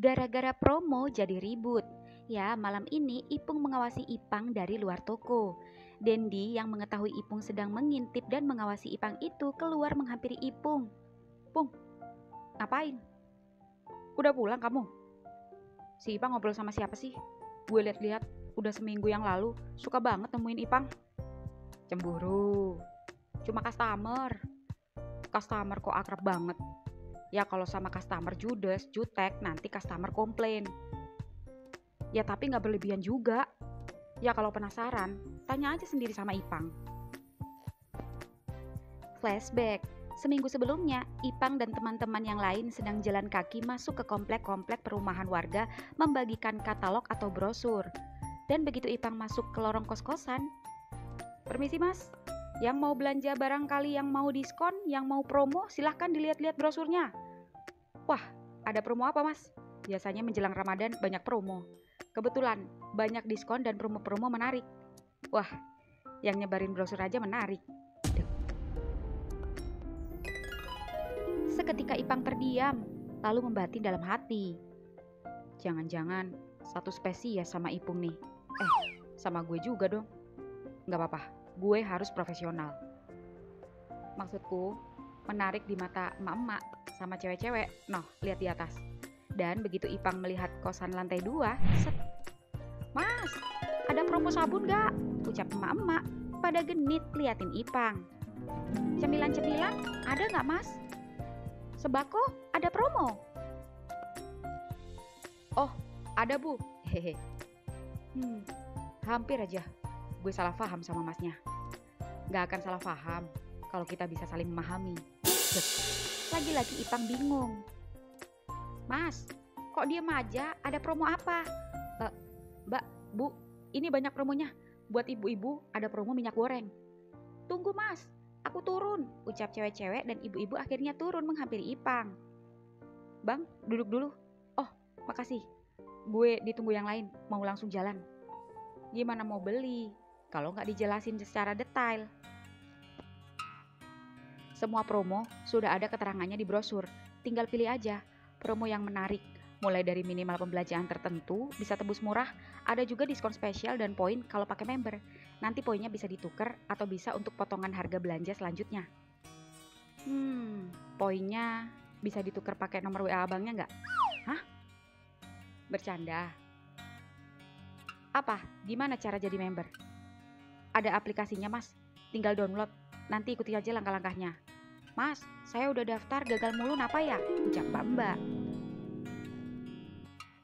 Gara-gara promo jadi ribut. Ya, malam ini Ipung mengawasi Ipang dari luar toko. Dendi yang mengetahui Ipung sedang mengintip dan mengawasi Ipang itu keluar menghampiri Ipung. "Pung, ngapain? Udah pulang kamu?" "Si Ipang ngobrol sama siapa sih? Gue liat-liat udah seminggu yang lalu suka banget nemuin Ipang." "Cemburu. Cuma customer. Customer kok akrab banget. Ya kalau sama customer judes, jutek, nanti customer komplain. Ya tapi gak berlebihan juga. Ya kalau penasaran, tanya aja sendiri sama Ipang." Flashback. Seminggu sebelumnya, Ipang dan teman-teman yang lain sedang jalan kaki masuk ke komplek-komplek perumahan warga membagikan katalog atau brosur. Dan begitu Ipang masuk ke lorong kos-kosan, "Permisi mas, yang mau belanja barangkali yang mau diskon, yang mau promo, silahkan dilihat-lihat brosurnya." "Wah, ada promo apa mas?" "Biasanya menjelang Ramadan banyak promo. Kebetulan banyak diskon dan promo-promo menarik." "Wah, yang nyebarin brosur aja menarik." Seketika Ipang terdiam, lalu membatin dalam hati. Jangan-jangan satu spesies sama Ipung nih. Sama gue juga dong. Gak apa-apa, gue harus profesional. Maksudku, menarik di mata emak-emak sama cewek-cewek. Noh, lihat di atas. Dan begitu Ipang melihat kosan lantai 2, set. "Mas, ada promo sabun gak?" ucap emak-emak pada genit liatin Ipang. "Cemilan-cemilan ada gak mas? Sembako ada promo." "Oh, ada bu." Hehe. Hampir aja gue salah paham sama masnya. Gak akan salah paham kalau kita bisa saling memahami. Lagi-lagi Ipang bingung. "Mas, kok diem aja? Ada promo apa?" Mbak, bu, ini banyak promonya. Buat ibu-ibu ada promo minyak goreng." "Tunggu mas, aku turun," ucap cewek-cewek dan ibu-ibu akhirnya turun menghampiri Ipang. "Bang, duduk dulu." "Oh, makasih. Gue ditunggu yang lain, mau langsung jalan." "Gimana mau beli kalau nggak dijelasin secara detail?" "Semua promo sudah ada keterangannya di brosur. Tinggal pilih aja promo yang menarik. Mulai dari minimal pembelanjaan tertentu, bisa tebus murah, ada juga diskon spesial dan poin kalau pakai member. Nanti poinnya bisa ditukar atau bisa untuk potongan harga belanja selanjutnya." Poinnya bisa ditukar pakai nomor WA abangnya nggak?" "Hah? Bercanda." "Apa? Gimana cara jadi member?" "Ada aplikasinya mas, tinggal download. Nanti ikuti aja langkah-langkahnya." "Mas, saya udah daftar gagal mulu napa ya?" ucap mbak-mbak.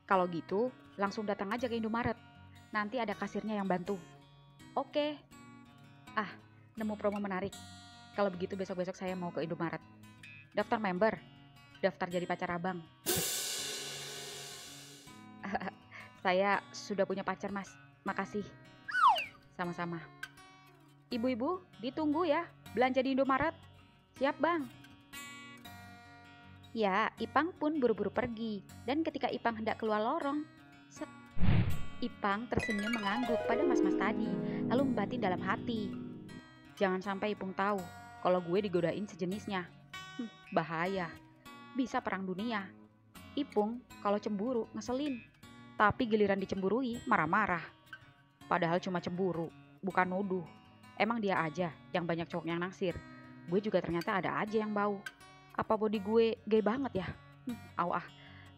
"Kalau gitu, langsung datang aja ke Indomaret. Nanti ada kasirnya yang bantu." "Oke." Nemu promo menarik. Kalau begitu besok-besok saya mau ke Indomaret. "Daftar member? Daftar jadi pacar abang." "Saya sudah punya pacar mas, makasih." "Sama-sama." "Ibu-ibu, ditunggu ya, belanja di Indomaret." "Siap bang." Ya, Ipang pun buru-buru pergi. Dan ketika Ipang hendak keluar lorong, set, Ipang tersenyum mengangguk pada mas-mas tadi, lalu membatin dalam hati. Jangan sampai Ipung tahu kalau gue digodain sejenisnya. Bahaya. Bisa perang dunia. Ipung kalau cemburu ngeselin, tapi giliran dicemburui marah-marah. Padahal cuma cemburu, bukan nuduh. Emang dia aja yang banyak cowok yang naksir. Gue juga ternyata ada aja yang bau. Apa body gue gay banget ya?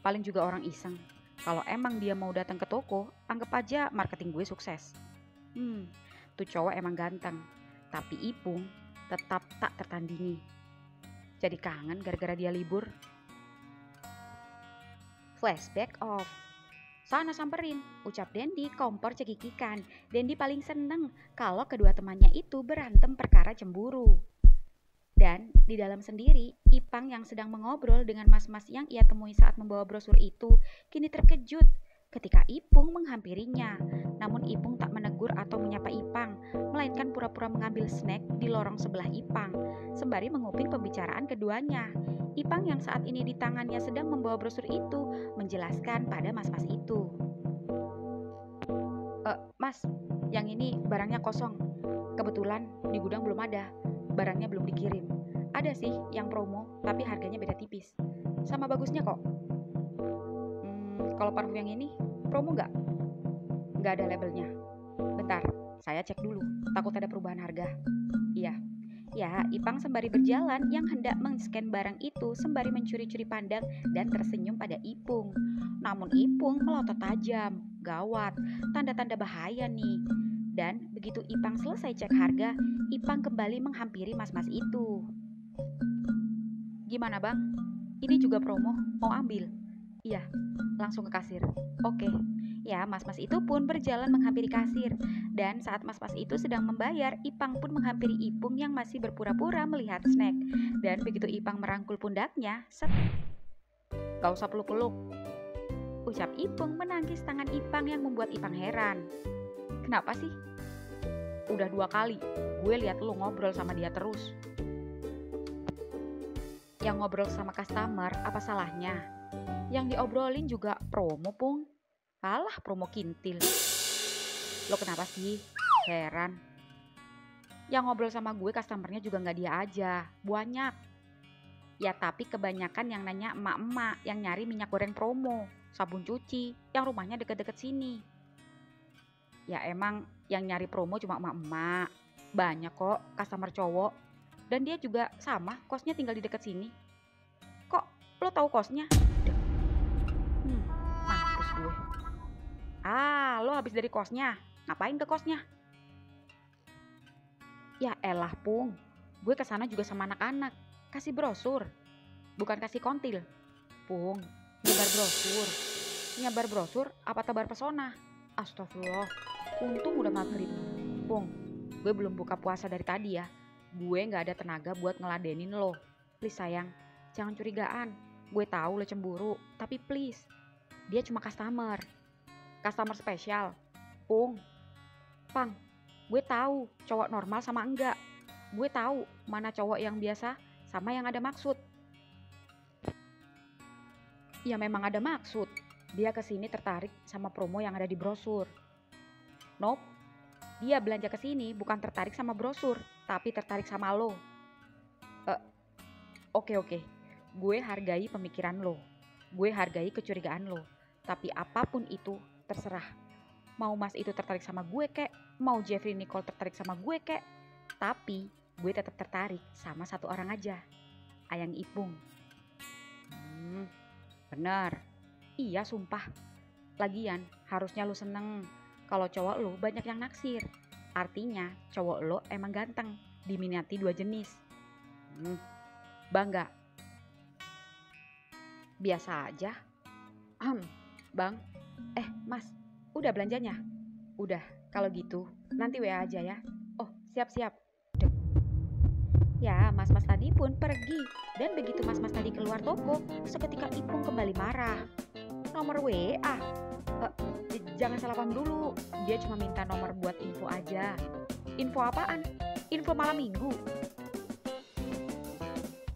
Paling juga orang iseng. Kalau emang dia mau datang ke toko, anggap aja marketing gue sukses. Tuh cowok emang ganteng, tapi Ipung tetap tak tertandingi. Jadi kangen gara-gara dia libur. Flashback off. "Sana samperin," ucap Dendi kompor cekikikan. Dendi paling seneng kalau kedua temannya itu berantem perkara cemburu. Dan di dalam sendiri, Ipang yang sedang mengobrol dengan mas-mas yang ia temui saat membawa brosur itu, kini terkejut ketika Ipung menghampirinya. Namun Ipung tak menegur atau menyapa Ipang, melainkan pura-pura mengambil snack di lorong sebelah Ipang, sembari menguping pembicaraan keduanya. Ipang yang saat ini di tangannya sedang membawa brosur itu, menjelaskan pada mas-mas itu. "Mas, yang ini barangnya kosong. Kebetulan di gudang belum ada. Barangnya belum dikirim. Ada sih yang promo, tapi harganya beda tipis. Sama bagusnya kok." Kalau parfum yang ini, promo nggak? Nggak ada labelnya. Bentar, saya cek dulu. Takut ada perubahan harga. Iya. Ya, Ipang sembari berjalan yang hendak men-scan barang itu sembari mencuri-curi pandang dan tersenyum pada Ipung. Namun Ipung melotot tajam. Gawat, tanda-tanda bahaya nih. Dan begitu Ipang selesai cek harga, Ipang kembali menghampiri mas-mas itu. Gimana bang? Ini juga promo, mau ambil? Iya, langsung ke kasir. Oke. Ya, mas-mas itu pun berjalan menghampiri kasir. Dan saat mas-mas itu sedang membayar, Ipang pun menghampiri Ipung yang masih berpura-pura melihat snack. Dan begitu Ipang merangkul pundaknya, set. Gak usah peluk-peluk, ucap Ipung menangkis tangan Ipang yang membuat Ipang heran. Kenapa sih? Udah 2 kali, gue lihat lu ngobrol sama dia terus. Yang ngobrol sama customer, apa salahnya? Yang diobrolin juga promo, Pung. Alah, promo kintil. Lo kenapa sih? Heran. Yang ngobrol sama gue customernya juga gak dia aja, banyak. Ya tapi kebanyakan yang nanya emak-emak yang nyari minyak goreng promo, sabun cuci, yang rumahnya deket-deket sini. Ya emang yang nyari promo cuma emak-emak. Banyak kok customer cowok. Dan dia juga sama, kosnya tinggal di deket sini. Kok lo tahu kosnya? Mampus gue. Lo habis dari kosnya, ngapain ke kosnya? Ya elah Pung, gue kesana juga sama anak-anak, kasih brosur, bukan kasih kontil. Pung, nyebar brosur apa tebar pesona? Astagfirullah, untung udah maghrib. Pung, gue belum buka puasa dari tadi ya, gue gak ada tenaga buat ngeladenin lo. Please sayang, jangan curigaan, gue tahu lo cemburu, tapi please, dia cuma customer spesial. Pung, Pang, gue tahu cowok normal sama enggak. Gue tahu mana cowok yang biasa sama yang ada maksud. Ya memang ada maksud. Dia kesini tertarik sama promo yang ada di brosur. Nope, dia belanja kesini bukan tertarik sama brosur, tapi tertarik sama lo. Oke. Gue hargai pemikiran lo. Gue hargai kecurigaan lo. Tapi apapun itu terserah. Mau mas itu tertarik sama gue kek, mau Jeffrey Nicole tertarik sama gue kek, tapi gue tetap tertarik sama satu orang aja, Ayang Ipung. Bener, iya sumpah. Lagian harusnya lu seneng kalau cowok lu banyak yang naksir. Artinya cowok lu emang ganteng, diminati 2 jenis. Bangga? Biasa aja. Bang, mas, udah belanjanya? Udah, kalau gitu nanti WA aja ya. Oh, siap. Ya, mas-mas tadi pun pergi. Dan begitu mas-mas tadi keluar toko, seketika Ipung kembali marah. Nomor WA? Jangan salah paham dulu. Dia cuma minta nomor buat info aja. Info apaan? Info malam minggu?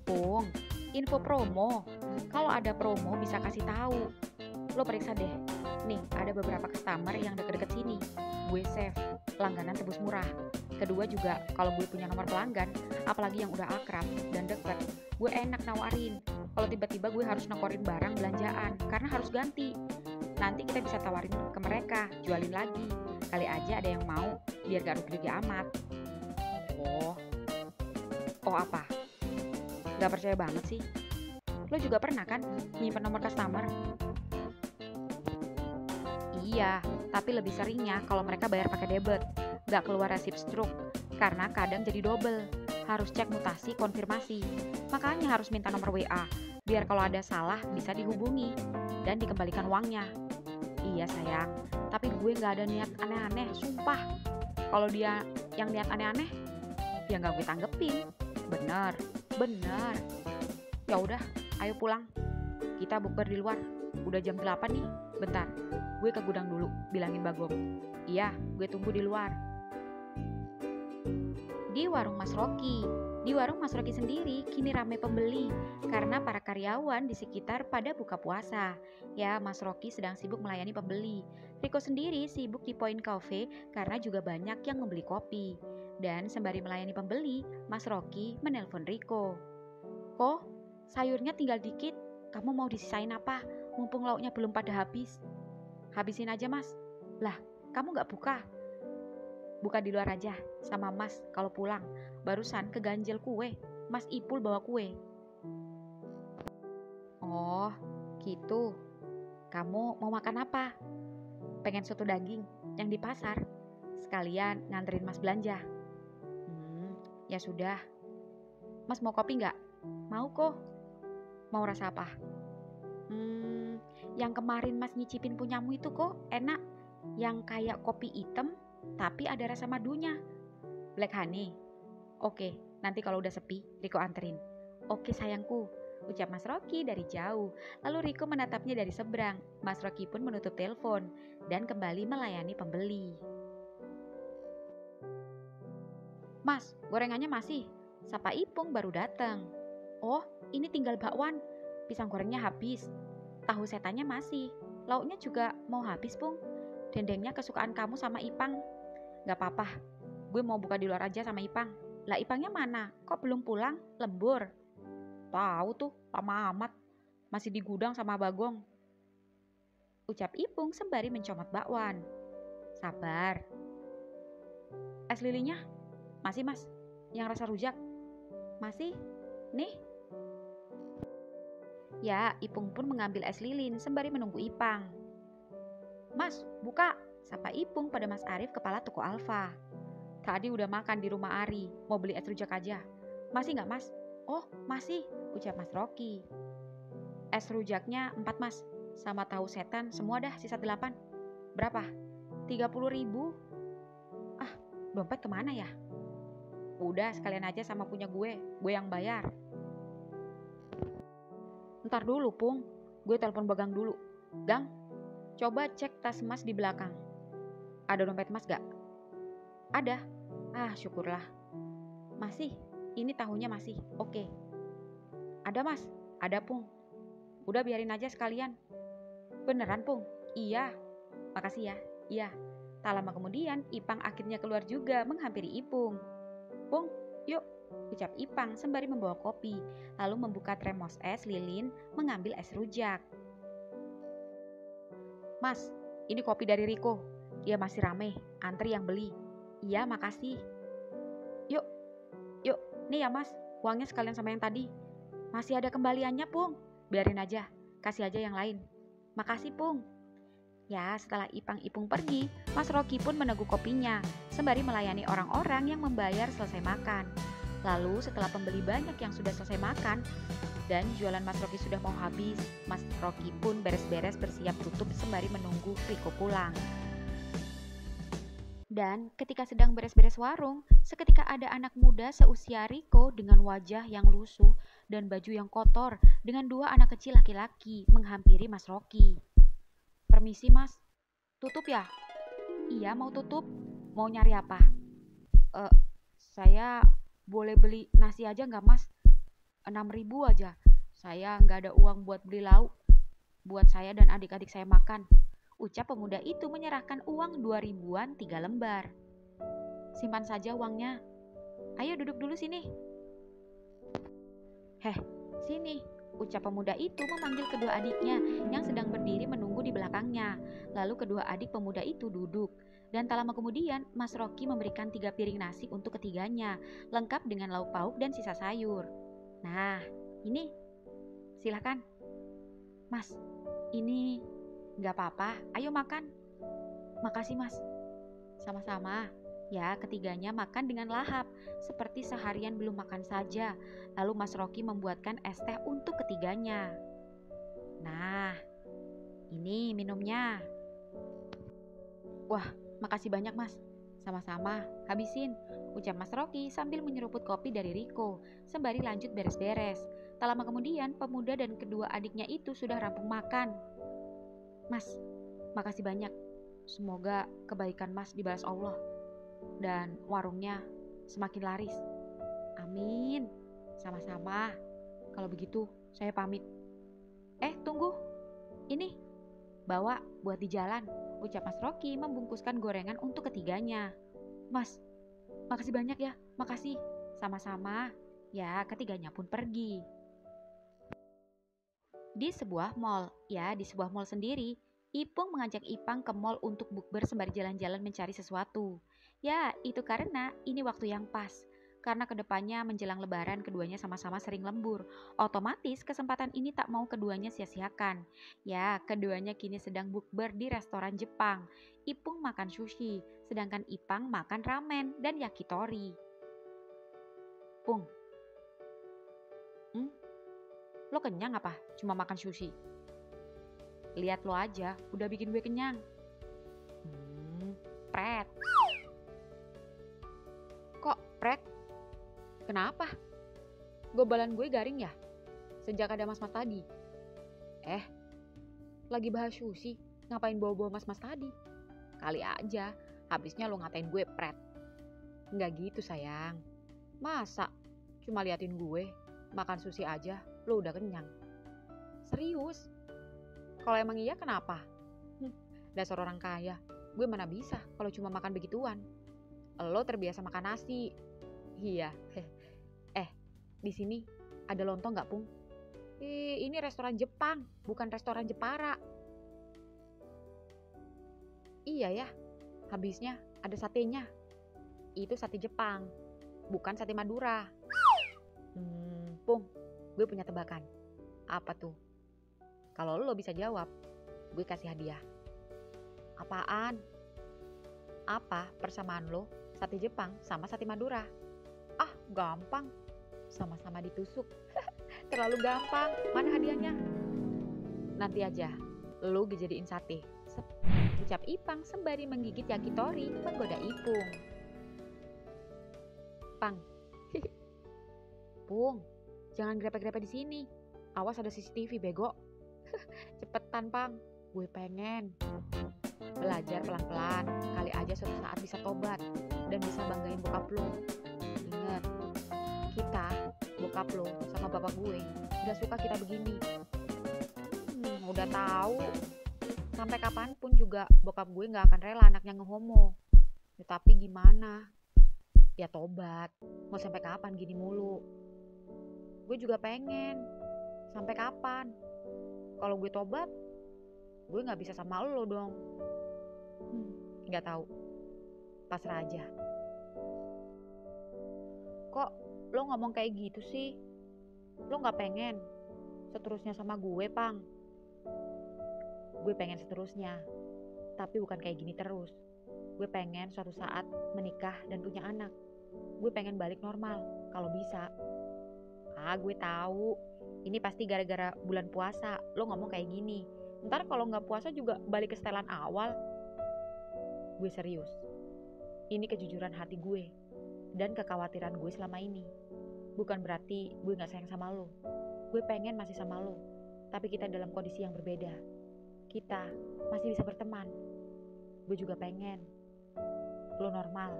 Pung, info promo. Kalau ada promo bisa kasih tahu. Lo periksa deh. Nih, ada beberapa customer yang deket-deket sini. Gue save, langganan tebus murah. Kedua juga, kalau gue punya nomor pelanggan, apalagi yang udah akrab dan deket, gue enak nawarin. Kalau tiba-tiba gue harus nokorin barang belanjaan, karena harus ganti. Nanti kita bisa tawarin ke mereka, jualin lagi. Kali aja ada yang mau, biar gak rugi-rugi amat. Oh apa? Gak percaya banget sih. Lo juga pernah kan nyimpen nomor customer? Iya, tapi lebih seringnya kalau mereka bayar pakai debit, gak keluar resip struk, karena kadang jadi double, harus cek mutasi konfirmasi, makanya harus minta nomor WA, biar kalau ada salah bisa dihubungi, dan dikembalikan uangnya. Iya sayang, tapi gue gak ada niat aneh-aneh, sumpah. Kalau dia yang niat aneh-aneh, ya gak gue tanggepin. Bener. Ya udah, ayo pulang, kita bukber di luar, udah jam 8 nih. Bentar, gue ke gudang dulu, bilangin Bagong. Iya, gue tunggu di luar. Di warung Mas Rocky. Di warung Mas Rocky sendiri kini ramai pembeli karena para karyawan di sekitar pada buka puasa. Ya, Mas Rocky sedang sibuk melayani pembeli. Riko sendiri sibuk di Point Cafe karena juga banyak yang membeli kopi. Dan sembari melayani pembeli, Mas Rocky menelpon Riko. Kok, sayurnya tinggal dikit, kamu mau disisain apa? mumpung lauknya belum pada habis. Habisin aja mas. Lah, kamu gak buka? Buka di luar aja, sama mas kalau pulang. Barusan keganjel kue, mas Ipul bawa kue. Oh, gitu. Kamu mau makan apa? Pengen soto daging yang di pasar. Sekalian nganterin mas belanja. Ya sudah. Mas mau kopi gak? Mau kok. Mau rasa apa? Yang kemarin mas nyicipin punyamu itu kok enak. Yang kayak kopi hitam tapi ada rasa madunya. Black honey. Oke, nanti kalau udah sepi, Riko anterin. Oke sayangku, ucap Mas Rocky dari jauh. Lalu Riko menatapnya dari seberang. Mas Rocky pun menutup telepon dan kembali melayani pembeli. Mas, gorengannya masih? Sapa Ipung baru datang. Oh, ini tinggal bakwan. Pisang gorengnya habis. Tahu setannya masih. Lauknya juga mau habis, Pung. Dendengnya kesukaan kamu sama Ipang. Gak apa-apa, gue mau buka di luar aja sama Ipang. Lah Ipangnya mana? Kok belum pulang? Lembur. Tahu tuh, lama amat. Masih di gudang sama Bagong. Ucap Ipung sembari mencomot bakwan. Sabar. Es lilinya? Masih mas. Yang rasa rujak? Masih. Nih. Ya, Ipung pun mengambil es lilin sembari menunggu Ipang. Mas, buka. Sapa Ipung pada Mas Arif kepala toko Alfa. Tadi udah makan di rumah Ari, mau beli es rujak aja. Masih gak mas? Oh masih, ucap Mas Rocky. Es rujaknya 4 mas, sama tahu setan semua dah sisa 8. Berapa? 30.000. Ah, dompet kemana ya? Udah sekalian aja sama punya gue yang bayar. Ntar dulu Pung, gue telepon Bagang dulu. Gang, coba cek tas mas di belakang. Ada dompet mas gak? Ada. Ah, syukurlah. Masih, ini tahunya masih. Oke. Ada mas? Ada Pung. Udah biarin aja sekalian. Beneran Pung? Iya. Makasih ya. Iya. Tak lama kemudian, Ipang akhirnya keluar juga menghampiri Ipung. Pung, yuk, ucap Ipang sembari membawa kopi, lalu membuka termos es lilin, mengambil es rujak. Mas, ini kopi dari Riko. Dia masih rame, antri yang beli. Iya, makasih. Yuk, nih ya mas, uangnya sekalian sama yang tadi. Masih ada kembaliannya Pung. Biarin aja, kasih aja yang lain. Makasih Pung. Ya, setelah Ipung pergi, Mas Rocky pun meneguk kopinya, sembari melayani orang-orang yang membayar selesai makan. Lalu setelah pembeli banyak yang sudah selesai makan, dan jualan Mas Rocky sudah mau habis, Mas Rocky pun beres-beres bersiap tutup sembari menunggu Riko pulang. Dan ketika sedang beres-beres warung, seketika ada anak muda seusia Riko dengan wajah yang lusuh dan baju yang kotor dengan 2 anak kecil laki-laki menghampiri Mas Rocky. Permisi mas, tutup ya? Iya mau tutup, mau nyari apa? Saya boleh beli nasi aja gak mas? 6.000 aja, saya gak ada uang buat beli lauk. Buat saya dan adik-adik saya makan. Ucap pemuda itu menyerahkan uang 2.000-an 3 lembar. Simpan saja uangnya. Ayo duduk dulu sini. Heh, sini. Ucap pemuda itu memanggil kedua adiknya yang sedang berdiri menunggu di belakangnya. Lalu kedua adik pemuda itu duduk. Dan tak lama kemudian, Mas Rocky memberikan 3 piring nasi untuk ketiganya, lengkap dengan lauk pauk dan sisa sayur. Nah, ini. Silakan. Mas, ini gak apa-apa, ayo makan. Makasih mas. Sama-sama. Ya, ketiganya makan dengan lahap, seperti seharian belum makan saja. Lalu Mas Rocky membuatkan es teh untuk ketiganya. Nah, ini minumnya. Wah, makasih banyak mas. Sama-sama, habisin, ucap Mas Rocky sambil menyeruput kopi dari Riko, sembari lanjut beres-beres. Tak lama kemudian, pemuda dan kedua adiknya itu sudah rampung makan. Mas, makasih banyak. Semoga kebaikan mas dibalas Allah dan warungnya semakin laris. Amin. Sama-sama. Kalau begitu, saya pamit. Tunggu. Ini, bawa buat di jalan, ucap Mas Rocky membungkuskan gorengan untuk ketiganya. Mas, makasih banyak ya. Makasih. Sama-sama. Ya, ketiganya pun pergi. Di sebuah mall, ya di sebuah mall sendiri, Ipung mengajak Ipang ke mall untuk bukber sembari jalan-jalan mencari sesuatu. Ya, itu karena ini waktu yang pas. Karena kedepannya menjelang lebaran keduanya sama-sama sering lembur. Otomatis kesempatan ini tak mau keduanya sia-siakan. Ya, keduanya kini sedang bukber di restoran Jepang. Ipung makan sushi, sedangkan Ipang makan ramen dan yakitori. Pung, hmm? Lo kenyang apa? Cuma makan sushi? Lihat lo aja, udah bikin gue kenyang. Pret. Kok pret? Kenapa? Gobalan gue garing ya? Sejak ada mas-mas tadi. Lagi bahas sushi, ngapain bawa-bawa mas-mas tadi? Kali aja, habisnya lo ngatain gue pret. Nggak gitu sayang. Masa? Cuma liatin gue, makan sushi aja, lo udah kenyang. Serius? Kalau emang iya kenapa? Dasar orang kaya, gue mana bisa kalau cuma makan begituan. Lo terbiasa makan nasi. Iya. Di sini ada lontong nggak, Pung? Ini restoran Jepang, bukan restoran Jepara. Iya ya, habisnya ada satenya. Itu sate Jepang, bukan sate Madura. Pung, gue punya tebakan. Apa tuh? Kalau lo bisa jawab, gue kasih hadiah. Apaan? Apa persamaan lo sate Jepang sama sate Madura? Ah, gampang. Sama-sama ditusuk. Terlalu gampang. Mana hadiahnya? Nanti aja. Lo dijadiin sate. Ucap Ipang sembari menggigit yakitori menggoda Ipung. Pang. Pung, jangan grepe-grepe di sini. Awas ada CCTV bego. Cepetan, Pang. Gue pengen belajar pelan-pelan. Kali aja suatu saat bisa tobat dan bisa banggain bokap lo. Ingat, kita, bokap lo sama bapak gue, gak suka kita begini. Udah tahu. Sampai kapanpun juga bokap gue gak akan rela anaknya ngehomo. Ya, tapi gimana? Ya tobat. Mau sampai kapan gini mulu? Gue juga pengen. Sampai kapan? Kalau gue tobat, gue gak bisa sama lo dong. Gak tahu. Pasrah aja. Kok lo ngomong kayak gitu sih? Lo gak pengen seterusnya sama gue, Pang? Gue pengen seterusnya, tapi bukan kayak gini terus. Gue pengen suatu saat menikah dan punya anak. Gue pengen balik normal, kalau bisa. Gue tahu. Ini pasti gara-gara bulan puasa, lo ngomong kayak gini. Ntar kalau gak puasa juga balik ke setelan awal. Gue serius. Ini kejujuran hati gue dan kekhawatiran gue selama ini. Bukan berarti gue gak sayang sama lo. Gue pengen masih sama lo, tapi kita dalam kondisi yang berbeda. Kita masih bisa berteman. Gue juga pengen lo normal.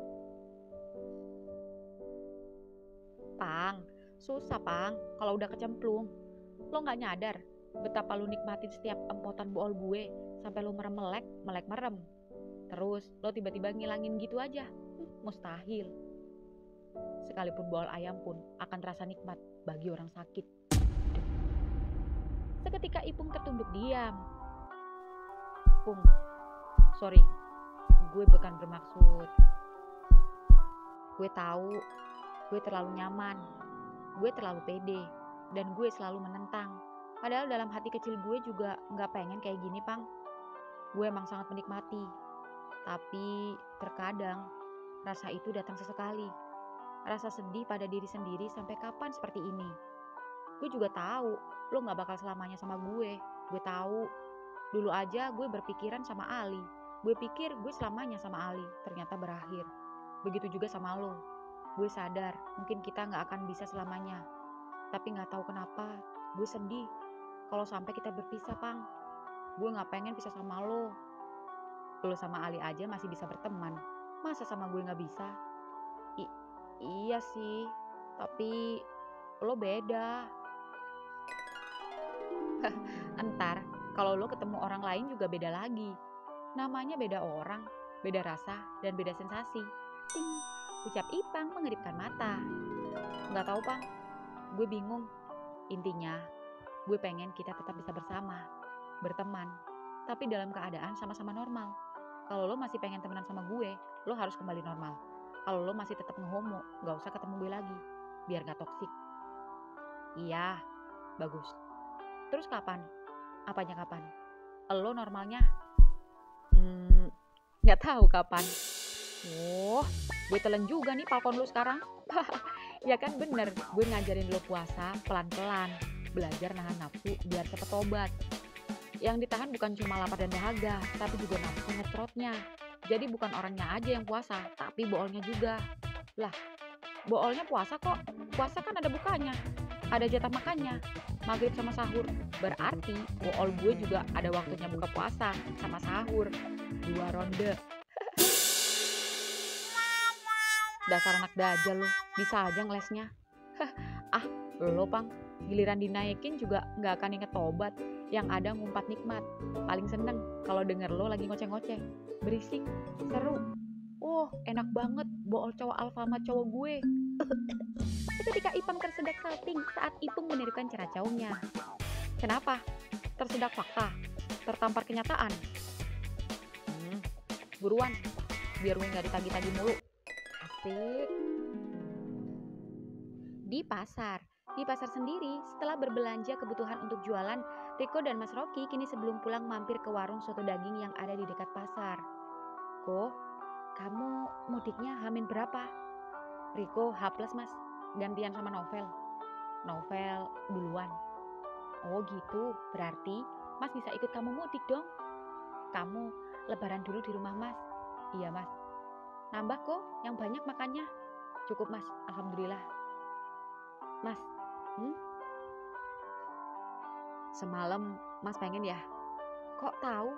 Pang, susah Pang kalau udah kecemplung. Lo gak nyadar betapa lo nikmatin setiap empotan bool gue sampai lo merem-melek, melek merem. Terus lo tiba-tiba ngilangin gitu aja. Mustahil. Sekalipun bool ayam pun akan terasa nikmat bagi orang sakit. Seketika Ipung tertunduk diam. Pung, sorry, gue bukan bermaksud. Gue tahu, gue terlalu nyaman, gue terlalu pede, dan gue selalu menentang. Padahal dalam hati kecil gue juga gak pengen kayak gini, Pang. Gue emang sangat menikmati, tapi terkadang rasa itu datang sesekali. Rasa sedih pada diri sendiri sampai kapan seperti ini. Gue juga tahu, lo gak bakal selamanya sama gue. Gue tahu. Dulu aja gue berpikiran sama Ali. Gue pikir gue selamanya sama Ali. Ternyata berakhir. Begitu juga sama lo. Gue sadar mungkin kita gak akan bisa selamanya. Tapi gak tahu kenapa gue sedih kalau sampai kita berpisah, Pang. Gue gak pengen pisah sama lo. Lo sama Ali aja masih bisa berteman. Masa sama gue gak bisa? Iya sih. Tapi lo beda. Entar kalau lo ketemu orang lain juga beda lagi. Namanya beda orang, beda rasa, dan beda sensasi. Ting, ucap Ipang mengeripkan mata. Nggak tahu, Pang. Gue bingung. Intinya, Gue pengen kita tetap bisa bersama, berteman, tapi dalam keadaan sama-sama normal. Kalau lo masih pengen temenan sama gue, lo harus kembali normal. Kalau lo masih tetap ngehomo, gak usah ketemu gue lagi, biar gak toksik. Iya, bagus. Terus kapan? Apanya kapan? Lo normalnya? Gak tahu kapan. Oh, gue telan juga nih palkon lo sekarang. Ya kan bener, gue ngajarin lo puasa pelan-pelan, belajar nahan nafsu biar cepet tobat. Yang ditahan bukan cuma lapar dan dahaga, tapi juga nafsu ngetrotnya. Jadi bukan orangnya aja yang puasa, tapi boolnya juga. Lah, boolnya puasa kok. Puasa kan ada bukanya, ada jatah makannya, maghrib sama sahur. Berarti bool gue juga ada waktunya buka puasa sama sahur. 2 ronde. Dasar anak dajal lo, bisa aja ngelesnya. Ah, lo pang, giliran dinaikin juga gak akan inget tobat. Yang ada ngumpat nikmat. Paling seneng kalau denger lo lagi ngoceh-ngoceh. Berisik, seru. Oh, enak banget bool cowok alfamart cowok gue. Ketika Ipang tersedak salting saat Ipung menirukan cara cowoknya. Kenapa? Tersedak fakta? Tertampar kenyataan? Buruan, biar gue gak ditagi-tagi mulu. Asik. Di pasar sendiri, setelah berbelanja kebutuhan untuk jualan, Riko dan Mas Rocky kini sebelum pulang mampir ke warung soto daging yang ada di dekat pasar. Ko, kamu mudiknya H-min berapa? Riko H+, Mas. Gantian sama Novel. Novel duluan. Oh gitu, berarti Mas bisa ikut kamu mudik dong. Kamu lebaran dulu di rumah Mas. Iya Mas. Nambah kok, yang banyak makannya. Cukup Mas, alhamdulillah. Mas, semalam Mas pengen ya? Kok tahu?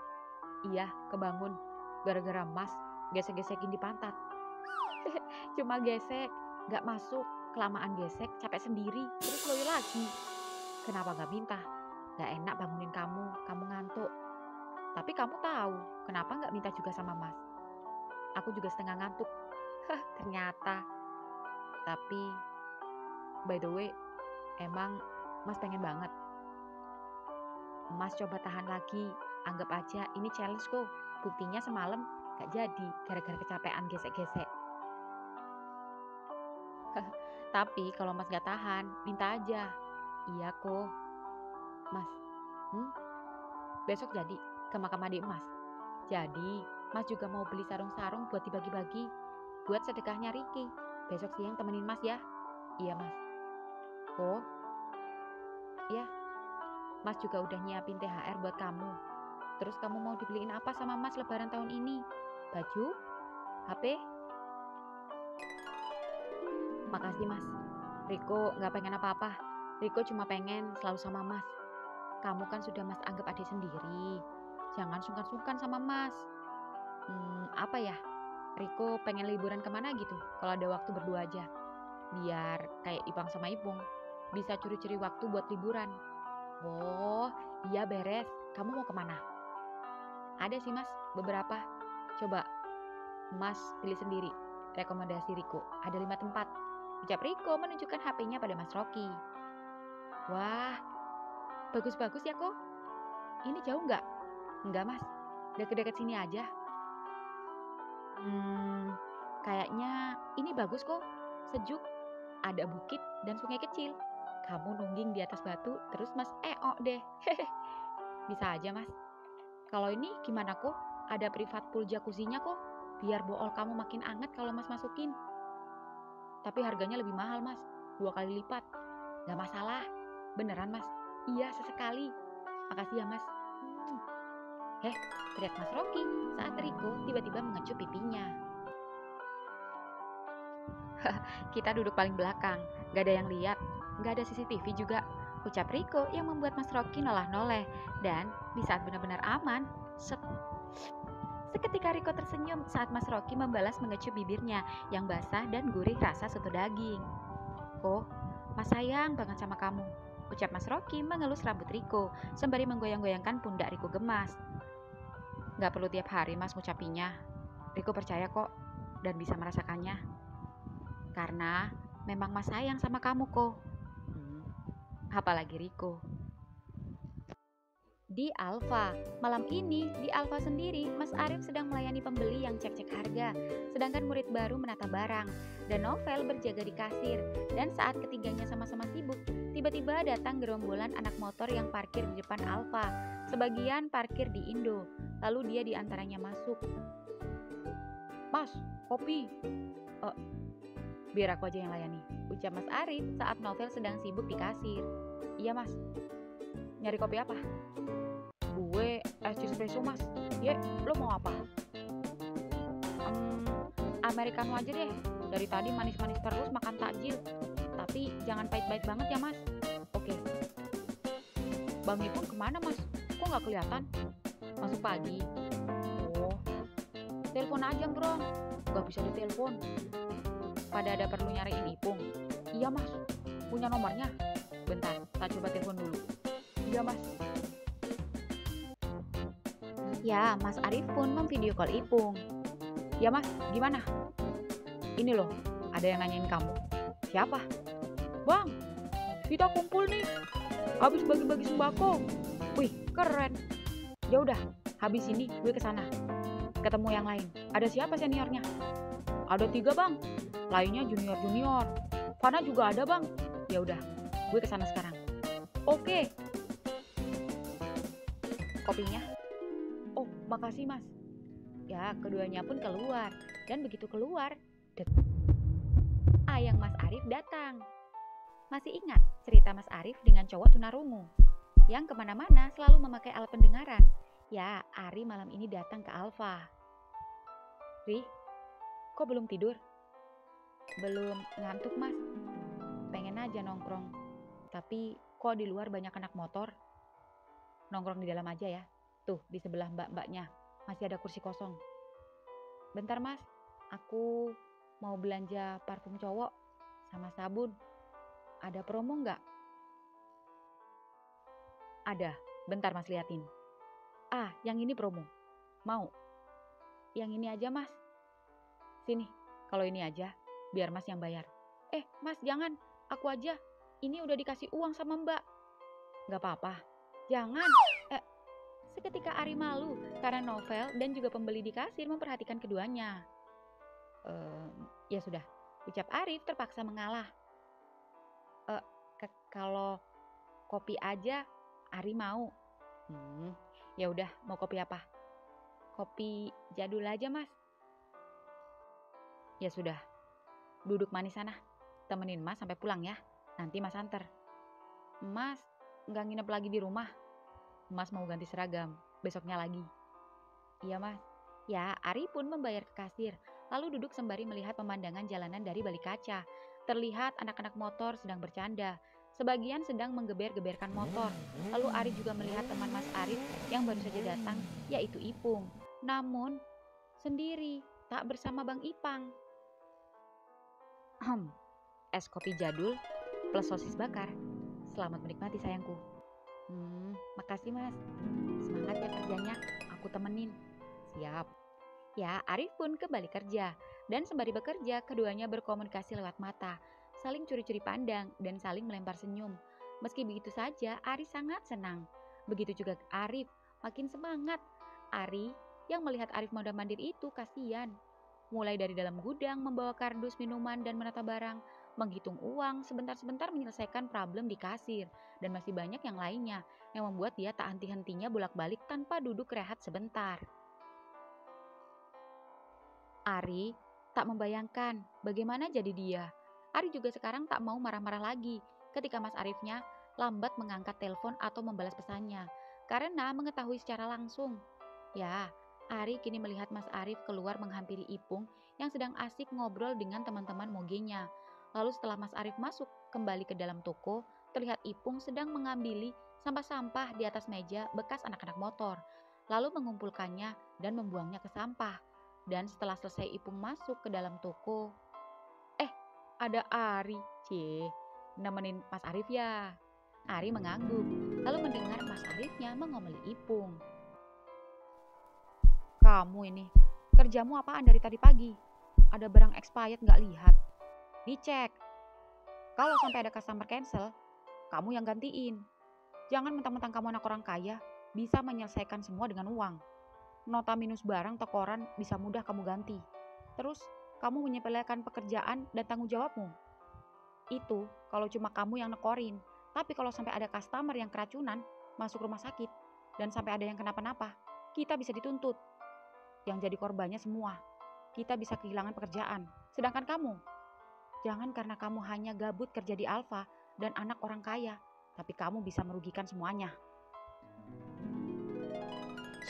Iya, kebangun. Gara-gara Mas gesek-gesekin di pantat. Cuma gesek, gak masuk. Kelamaan gesek, capek sendiri. Terus loyo lagi. Kenapa gak minta? Gak enak bangunin kamu ngantuk. Tapi kamu tahu, kenapa gak minta juga sama Mas? Aku juga setengah ngantuk. Ternyata. Tapi, by the way, emang Mas pengen banget. Mas coba tahan lagi, anggap aja ini challenge kok. Buktinya semalam gak jadi, gara-gara kecapean gesek-gesek. Tapi kalau Mas gak tahan, minta aja. Iya kok. Mas, besok jadi ke makam adik Mas. Jadi, Mas juga mau beli sarung-sarung buat dibagi-bagi. Buat sedekahnya Riki. Besok siang temenin Mas ya. Iya Mas. Oh, ya. Mas juga udah nyiapin THR buat kamu. Terus kamu mau dibeliin apa sama Mas lebaran tahun ini? Baju? HP? Makasih Mas. Riko gak pengen apa-apa. Riko cuma pengen selalu sama Mas. Kamu kan sudah Mas anggap adik sendiri. Jangan sungkan-sungkan sama Mas. Apa ya? Riko pengen liburan kemana gitu kalau ada waktu berdua aja. Biar kayak Ipang sama Ipung bisa curi-curi waktu buat liburan. Oh, iya beres. Kamu mau kemana? Ada sih Mas, beberapa. Coba Mas pilih sendiri. Rekomendasi Riko, ada 5 tempat. Ucap Riko menunjukkan HP-nya pada Mas Rocky. Wah, bagus-bagus ya kok. Ini jauh nggak? Enggak Mas, deket-deket sini aja. Kayaknya ini bagus kok. Sejuk, ada bukit dan sungai kecil. Kamu nungging di atas batu, terus Mas eok deh. Bisa aja Mas. Kalau ini gimana kok? Ada privat pool jacuzzinya kok. Biar bool kamu makin anget kalau Mas masukin. Tapi harganya lebih mahal Mas, 2 kali lipat. Gak masalah, beneran Mas. Iya sesekali. Makasih ya Mas. Teriak Mas Rocky saat Riko tiba-tiba mengecup pipinya. Kita duduk paling belakang, gak ada yang lihat, gak ada CCTV juga. Ucap Riko yang membuat Mas Rocky nolah-noleh. Dan di saat benar-benar aman, seketika Riko tersenyum saat Mas Rocky membalas mengecup bibirnya yang basah dan gurih rasa soto daging. Kok, Mas sayang banget sama kamu. Ucap Mas Rocky mengelus rambut Riko sembari menggoyang-goyangkan pundak Riko gemas. Gak perlu tiap hari Mas ngucapinya. Riko percaya kok dan bisa merasakannya. Karena memang Mas sayang sama kamu kok. Apalagi Riko. Di Alfa, malam ini di Alfa sendiri, Mas Arif sedang melayani pembeli yang cek-cek harga, sedangkan murid baru menata barang, dan Novel berjaga di kasir. Dan saat ketiganya sama-sama sibuk, tiba-tiba datang gerombolan anak motor yang parkir di depan Alfa. Sebagian parkir di Indo, lalu dia diantaranya masuk. Mas, kopi. Biar aku aja yang layani, ucap Mas Arif saat Novel sedang sibuk di kasir. Iya mas, nyari kopi apa? Gue es espresso mas. Ye, lo mau apa? Americano aja deh. Dari tadi manis-manis terus makan takjil. Tapi jangan pahit-pahit banget ya mas. Oke. Bang Ipun kemana mas? Kok nggak kelihatan? Masuk pagi. Oh, telepon aja bro. Gak bisa ditelepon. Pada ada perlu nyariin Ipung? Iya mas. Punya nomornya? Bentar, tak coba telepon dulu. Iya mas. Ya, Mas Arif pun memvideo call Ipung. Ya mas, gimana? Ini loh, ada yang nanyain kamu. Siapa? Bang, kita kumpul nih. Habis bagi-bagi sembako. Wih, keren. Ya udah, habis ini gue kesana. Ketemu yang lain. Ada siapa seniornya? Ada 3 bang. Lainnya junior-junior. Fana juga ada bang. Ya udah, gue kesana sekarang. Oke. Kopinya? Oh, makasih mas. Ya, keduanya pun keluar. Dan begitu keluar, ayang Mas Arif datang. Masih ingat cerita Mas Arif dengan cowok tunarungu yang kemana-mana selalu memakai alat pendengaran? Ya, Ari malam ini datang ke Alfa. Ri, kok belum tidur? Belum, ngantuk mas. Pengen aja nongkrong. Tapi kok di luar banyak anak motor? Nongkrong di dalam aja ya. Tuh, di sebelah mbak-mbaknya masih ada kursi kosong. Bentar mas, aku mau belanja parfum cowok sama sabun. Ada promo nggak? Ada, bentar mas liatin. Ah, yang ini promo. Mau? Yang ini aja mas. Sini, kalau ini aja, biar mas yang bayar. Mas jangan, aku aja. Ini udah dikasih uang sama mbak. Gak apa-apa, jangan. Seketika Ari malu karena Novel dan juga pembeli di kasir memperhatikan keduanya. Ya sudah, ucap Arif terpaksa mengalah. Kalau kopi aja, Ari mau. Ya udah, mau kopi apa? Kopi jadul aja mas. Ya sudah, duduk manis sana. Temenin mas sampai pulang ya. Nanti mas anter. Mas nggak nginep lagi di rumah. Mas mau ganti seragam, besoknya lagi. Iya mas. Ya, Ari pun membayar ke kasir, lalu duduk sembari melihat pemandangan jalanan dari balik kaca. Terlihat anak-anak motor sedang bercanda, sebagian sedang menggeber-geberkan motor. Lalu Ari juga melihat teman Mas Arif yang baru saja datang, yaitu Ipung. Namun, sendiri, tak bersama Bang Ipang. Es kopi jadul plus sosis bakar. Selamat menikmati sayangku. Makasih mas. Semangat ya kerjanya, aku temenin. Siap. Ya, Arif pun kembali kerja. Dan sembari bekerja, keduanya berkomunikasi lewat mata, saling curi-curi pandang dan saling melempar senyum. Meski begitu saja, Ari sangat senang. Begitu juga Arif, makin semangat. Ari yang melihat Arif mondar-mandir itu kasihan. Mulai dari dalam gudang membawa kardus minuman dan menata barang, menghitung uang, sebentar-sebentar menyelesaikan problem di kasir, dan masih banyak yang lainnya yang membuat dia tak henti-hentinya bolak-balik tanpa duduk rehat sebentar. Ari tak membayangkan bagaimana jadi dia. Ari juga sekarang tak mau marah-marah lagi ketika Mas Arifnya lambat mengangkat telepon atau membalas pesannya, karena mengetahui secara langsung. Ya, Ari kini melihat Mas Arif keluar menghampiri Ipung yang sedang asik ngobrol dengan teman-teman mogenya. Lalu setelah Mas Arif masuk kembali ke dalam toko, terlihat Ipung sedang mengambili sampah-sampah di atas meja bekas anak-anak motor, lalu mengumpulkannya dan membuangnya ke sampah. Dan setelah selesai Ipung masuk ke dalam toko, ada Ari, nemenin Mas Arif ya. Ari mengangguk, lalu mendengar Mas Arifnya mengomeli Ipung. Kamu ini, kerjamu apaan dari tadi pagi? Ada barang expired nggak lihat? Dicek. Kalau sampai ada customer cancel, kamu yang gantiin. Jangan mentang-mentang kamu anak orang kaya, bisa menyelesaikan semua dengan uang. Nota minus barang atau koran bisa mudah kamu ganti. Terus kamu menyepelekan pekerjaan dan tanggung jawabmu. Itu kalau cuma kamu yang nekorin. Tapi kalau sampai ada customer yang keracunan, masuk rumah sakit, dan sampai ada yang kenapa-napa, kita bisa dituntut. Yang jadi korbannya semua. Kita bisa kehilangan pekerjaan. Sedangkan kamu, jangan karena kamu hanya gabut kerja di Alfa dan anak orang kaya, tapi kamu bisa merugikan semuanya.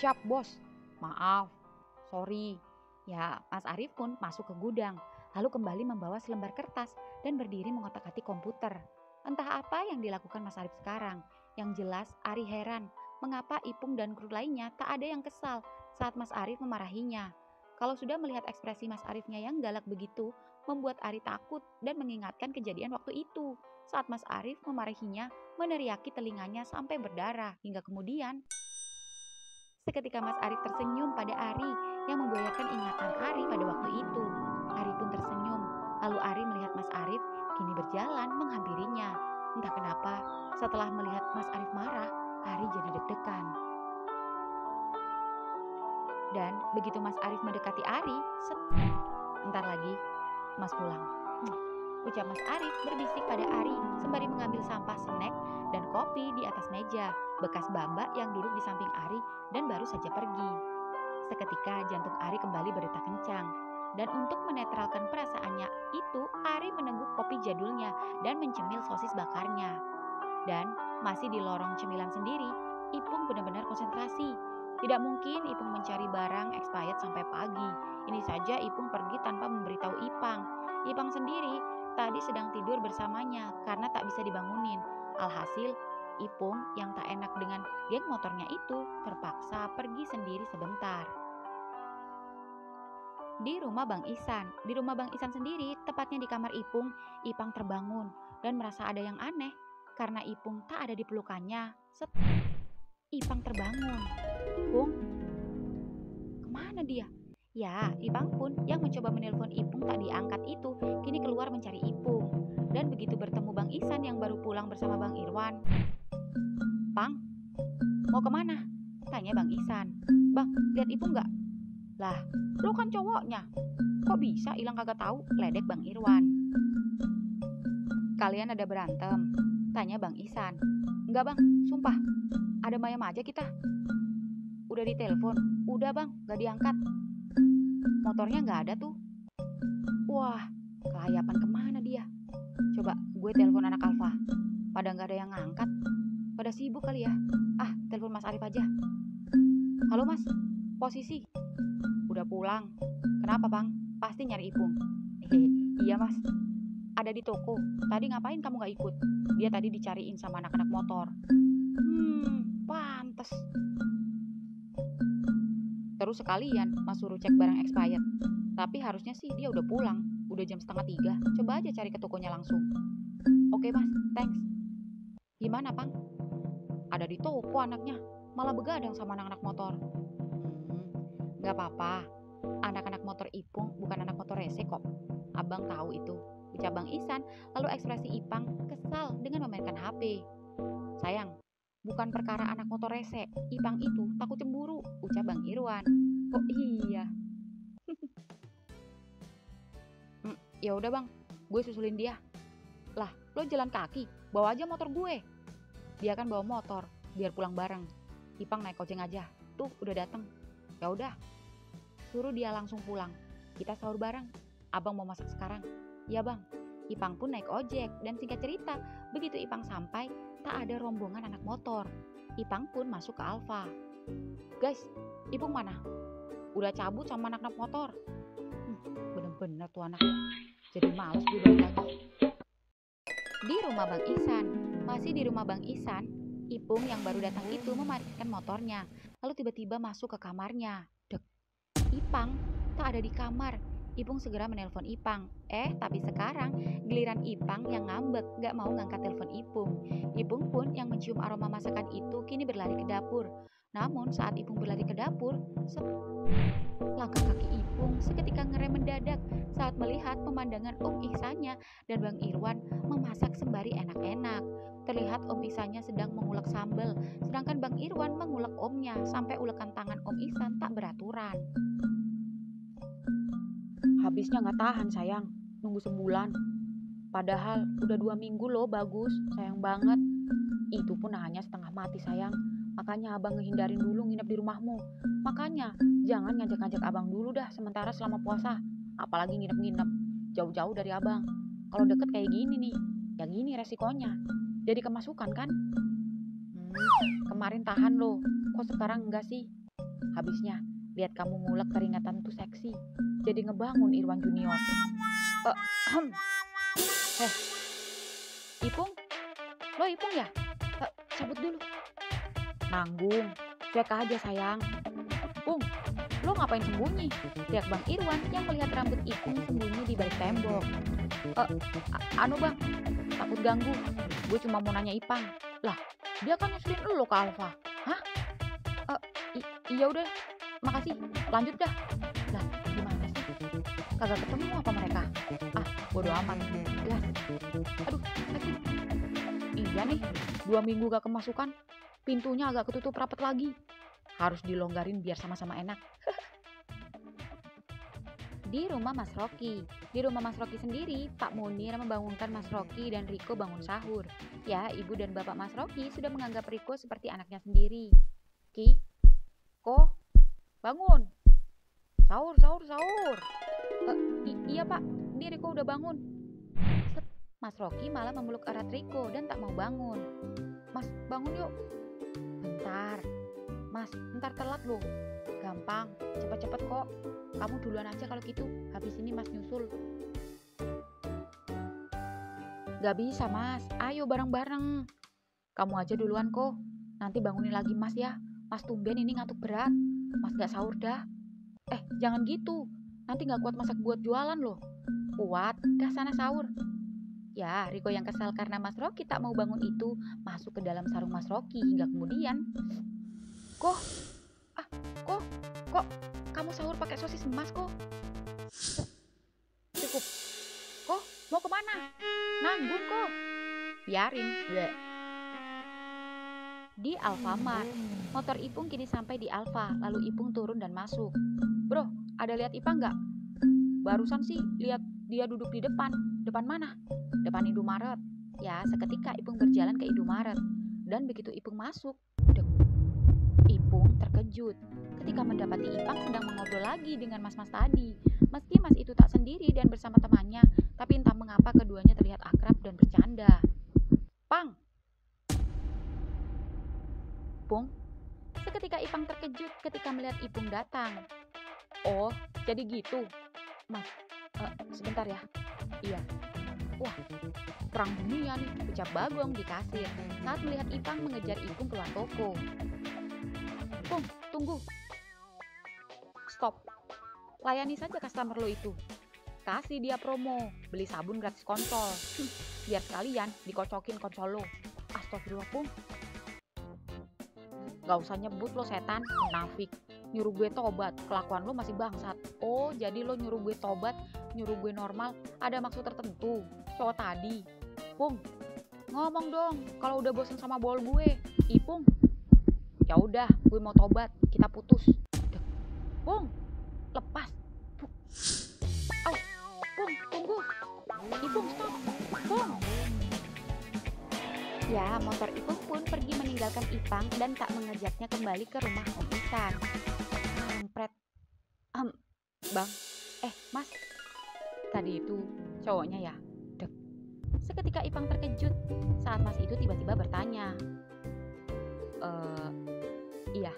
Siap bos, maaf, sorry. Ya, Mas Arif pun masuk ke gudang, lalu kembali membawa selembar kertas dan berdiri mengotak-atik komputer. Entah apa yang dilakukan Mas Arif sekarang. Yang jelas Ari heran mengapa Ipung dan kru lainnya tak ada yang kesal saat Mas Arif memarahinya. Kalau sudah melihat ekspresi Mas Arifnya yang galak begitu, membuat Ari takut dan mengingatkan kejadian waktu itu. Saat Mas Arif memarahinya, meneriaki telinganya sampai berdarah, hingga kemudian seketika Mas Arif tersenyum pada Ari yang membuayakan ingatan Ari pada waktu itu. Ari pun tersenyum, lalu Ari melihat Mas Arif kini berjalan menghampirinya. Entah kenapa, setelah melihat Mas Arif marah, Ari jadi deg-degan. Dan begitu Mas Arif mendekati Ari, entar lagi Mas pulang. Ucap Mas Arif berbisik pada Ari sembari mengambil sampah snack dan kopi di atas meja, bekas Bamba yang duduk di samping Ari dan baru saja pergi. Seketika jantung Ari kembali berdetak kencang. Dan untuk menetralkan perasaannya itu, Ari meneguk kopi jadulnya dan mencemil sosis bakarnya. Dan masih di lorong cemilan sendiri, Ipung benar-benar konsentrasi. Tidak mungkin Ipung mencari barang expired sampai pagi. Ini saja Ipung pergi tanpa memberitahu Ipang. Ipang sendiri tadi sedang tidur bersamanya karena tak bisa dibangunin. Alhasil, Ipung yang tak enak dengan geng motornya itu terpaksa pergi sendiri sebentar. Di rumah Bang Isan sendiri, tepatnya di kamar Ipung, Ipang terbangun dan merasa ada yang aneh karena Ipung tak ada di pelukannya. Ipang terbangun. Ipung, kemana dia? Ya, Ipang pun yang mencoba menelpon Ipung tak diangkat itu kini keluar mencari Ipung. Dan begitu bertemu Bang Isan yang baru pulang bersama Bang Irwan. Pang, mau kemana? Tanya Bang Isan. Bang, lihat Ipung gak? Lah, lu kan cowoknya. Kok bisa hilang kagak tahu? Ledek Bang Irwan. Kalian ada berantem? Tanya Bang Isan. Enggak bang, sumpah. Ada mayam aja kita. Udah ditelepon? Udah bang, gak diangkat. Motornya gak ada tuh. Wah, kelayapan kemana dia? Coba gue telepon anak Alfa. Pada gak ada yang ngangkat. Pada sibuk kali ya. Ah, telepon Mas Arif aja. Halo mas, posisi. Udah pulang. Kenapa bang? Pasti nyari Ipung. Iya mas. Ada di toko. Tadi ngapain kamu gak ikut? Dia tadi dicariin sama anak-anak motor. Pantes. Terus sekalian mas suruh cek barang expired. Tapi harusnya sih dia udah pulang. Udah jam 2:30. Coba aja cari ke tokonya langsung. Oke mas, thanks. Gimana pang? Ada di toko anaknya. Malah begadang sama anak-anak motor. Gak apa-apa. Anak-anak motor Ipung bukan anak motor rese kok. Abang tahu itu. Ucap Bang Isan, lalu ekspresi Ipang kesal dengan memainkan HP. Sayang, bukan perkara anak motor rese. Ipang itu takut cemburu, ucap Bang Irwan. Oh iya. Ya udah bang, gue susulin dia. Lah, lo jalan kaki, bawa aja motor gue. Dia kan bawa motor, biar pulang bareng. Ipang naik ojek aja. Tuh, udah dateng. Ya udah. Suruh dia langsung pulang. Kita sahur bareng. Abang mau masak sekarang. Ya bang. Ipang pun naik ojek dan singkat cerita, begitu Ipang sampai, tak ada rombongan anak motor. Ipang pun masuk ke Alfa. Guys, Ipung mana? Udah cabut sama anak-anak motor. Bener-bener tuh anak. Jadi males gue balik lagi. Di rumah Bang Isan. Masih di rumah Bang Isan, Ipung yang baru datang itu memarkirkan motornya. Lalu tiba-tiba masuk ke kamarnya. Ipang tak ada di kamar. Ipung segera menelpon Ipang. Tapi sekarang giliran Ipang yang ngambek gak mau ngangkat telepon Ipung. Ipung pun yang mencium aroma masakan itu kini berlari ke dapur. Namun saat Ipung berlari ke dapur, langkah kaki Ipung seketika ngerem mendadak saat melihat pemandangan Ihsannya dan Bang Irwan memasak sembari enak-enak. Terlihat Om Isannya sedang mengulek sambal, sedangkan Bang Irwan mengulek omnya sampai ulekan tangan Om Isan tak beraturan. Habisnya nggak tahan sayang, nunggu sebulan. Padahal udah 2 minggu loh bagus, sayang banget. Itu pun hanya setengah mati sayang. Makanya abang ngehindarin dulu nginep di rumahmu. Makanya jangan ngajak-ngajak abang dulu dah sementara selama puasa. Apalagi nginep-nginep jauh-jauh dari abang. Kalau deket kayak gini nih, ya gini resikonya. Jadi kemasukan kan? Kemarin tahan loh, kok sekarang enggak sih? Habisnya lihat kamu ngulek keringatan tuh seksi. Jadi ngebangun Irwan Junior. Ipung? Lo Ipung ya? Cabut dulu. Nanggung, cuek aja sayang. Pung, lo ngapain sembunyi? Lihat Bang Irwan yang melihat rambut Ipung sembunyi di balik tembok. Anu bang, takut ganggu. Gue cuma mau nanya Ipang. Lah, dia kan nyusulin lo ke Alfa. Hah? Iya udah, makasih. Lanjut dah. Lah, gimana sih? Kagak ketemu apa mereka? Bodo amat. Jelas. Aduh, sakit. Iya nih, 2 minggu gak kemasukan. Pintunya agak ketutup rapat lagi. Harus dilonggarin biar sama-sama enak. Di rumah Mas Rocky. Di rumah Mas Rocky sendiri, Pak Munir membangunkan Mas Rocky dan Riko bangun sahur. Ya, ibu dan bapak Mas Rocky sudah menganggap Riko seperti anaknya sendiri. Ki, Ko, bangun. Sahur, sahur, sahur. Iya pak, ini Riko udah bangun. Mas Rocky malah memeluk erat Riko dan tak mau bangun. Mas, bangun yuk. Bentar. Mas, ntar telat loh. Gampang, cepet-cepet kok. Kamu duluan aja kalau gitu, habis ini Mas nyusul. Gak bisa mas, ayo bareng-bareng. Kamu aja duluan kok. Nanti bangunin lagi mas ya. Mas tumben ini ngantuk berat. Mas gak sahur dah. Jangan gitu. Nanti gak kuat masak buat jualan loh. Kuat, dah sana sahur. Ya, Riko yang kesal karena Mas Rocky tak mau bangun itu masuk ke dalam sarung Mas Rocky hingga kemudian, Kok kamu sahur pakai sosis emas kok? Cukup. Kok mau kemana? Nanggung kok. Biarin. Bleh. Di Alfamart, motor Ipung kini sampai di Alfa, lalu Ipung turun dan masuk. Bro, ada lihat Ipang nggak? Barusan sih lihat dia duduk di depan. Depan mana? Depan Indomaret. Ya, seketika Ipung berjalan ke Indomaret. Dan begitu Ipung masuk, Ipung terkejut ketika mendapati Ipang sedang mengobrol lagi dengan mas-mas tadi. Meski mas itu tak sendiri dan bersama temannya, tapi entah mengapa keduanya terlihat akrab dan bercanda. Pang! Pung, seketika Ipang terkejut ketika melihat Ipung datang. Oh, jadi gitu. Mas, sebentar ya. Iya. Wah, perang dunia nih, ucap Bagong di kasir saat melihat Ipang mengejar Ipung keluar toko. Pung, tunggu. Stop. Layani saja customer lo itu. Kasih dia promo, beli sabun gratis konsol. Biar sekalian dikocokin konsol lo. Astagfirullah, Pung. Gak usah nyebut lo setan, munafik. Nyuruh gue tobat, kelakuan lo masih bangsat. Oh, jadi lo nyuruh gue tobat, nyuruh gue normal, ada maksud tertentu. Cowok tadi. Pung, ngomong dong kalau udah bosen sama bol gue. Ipung. Ya udah, gue mau tobat, kita putus. Pung, lepas. Au, Pung, tunggu. Ipung, stop. Pung. Ya, motor Ipung pun pergi meninggalkan Ipang dan tak mengajaknya kembali ke rumah Om Isan. Kampret. Bang, Mas. Tadi itu cowoknya ya? Seketika Ipang terkejut saat Mas itu tiba-tiba bertanya. Iya.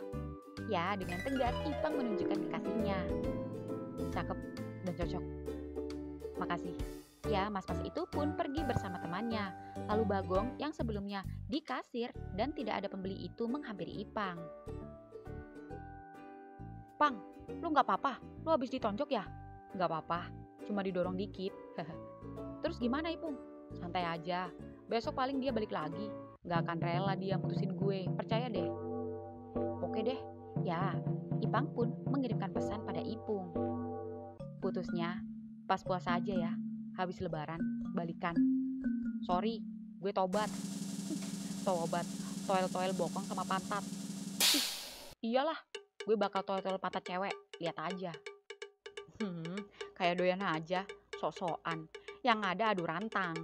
Ya, dengan tegas Ipang menunjukkan kekasihnya. Cakep dan cocok. Makasih. Ya, mas-mas itu pun pergi bersama temannya. Lalu Bagong yang sebelumnya di kasir dan tidak ada pembeli itu menghampiri Ipang. Pang, lu gak apa-apa? Lu habis ditonjok ya? Gak apa-apa, cuma didorong dikit. Terus gimana Ipung? Santai aja, besok paling dia balik lagi. Gak akan rela dia mutusin gue, percaya deh. Oke deh. Ya, Ipang pun mengirimkan pesan pada Ipung. Putusnya pas puasa aja ya, habis lebaran, balikan. Sorry, gue tobat. tobat, toel-toel bokong sama pantat. Ih, iyalah, gue bakal toel-toel pantat cewek, lihat aja. Kayak doyan aja, sok-sokan. Yang ada adu rantang.